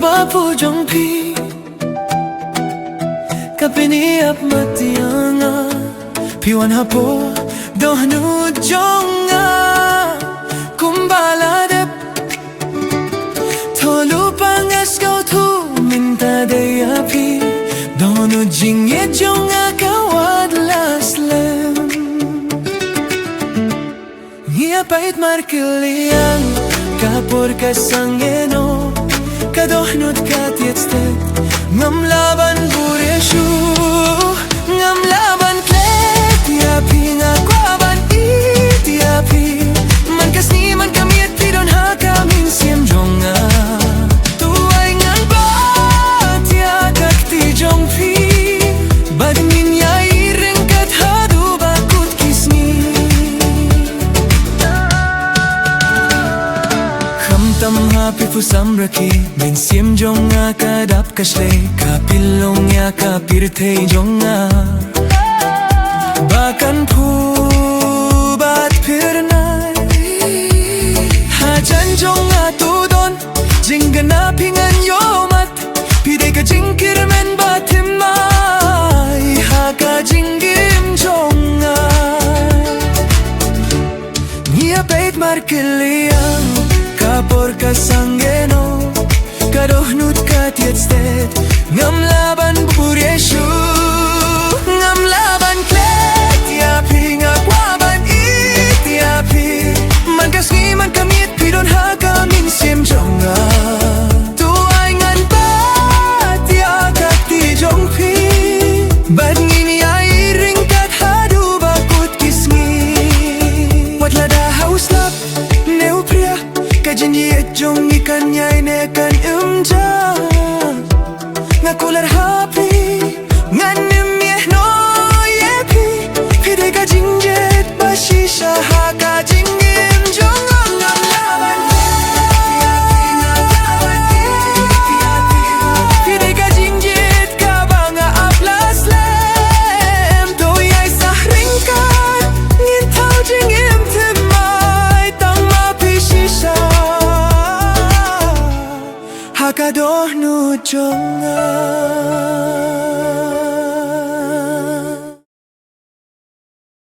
bapo jong pi kapini ap matianga piwan hapo dohnu jonga kumbala dep tholu pangas kau thu minta daya pi dohnu jinge jonga kawad laslem Ngia pait markiliang kapur kasangeno kadohnut katietstet ngam laban bureshu ngam laban klet yapi ngakwaban itiapi man kasni man kamiet pidon hakamin siem jonga tuay ngan bat ya kakti jongpi badmin yai ringkat hadu bakut kisni tam happy fu samraki min sim jonga kadap kasle kapilong ya kapirte jonga bakan pu bat pirnai hajan jonga tudon jingana pingan yomat pide ka jingkir men batimai haka jingim jonga nia bait markiliang kapor kasangeno kadohnut katietstet ngam laban bureshu ngam laban klet yapi ngakwaban itiapi man kasni man kamit pidon hakamin sim jonga tuay ngan bat ya kakti jongpi badngin yai ringkat hadu bakut kisni watlada hauslap neupria Kajinye jong ikan yai ne kan umja ngakular happy nganim ye no yepi pide kajinjet bashisha haka jingim jong ngam laban pide kajinjet kabanga aplas lem do yai sahringkan ngin tau jingim timai tang ma pishisha Hakadohnu jonga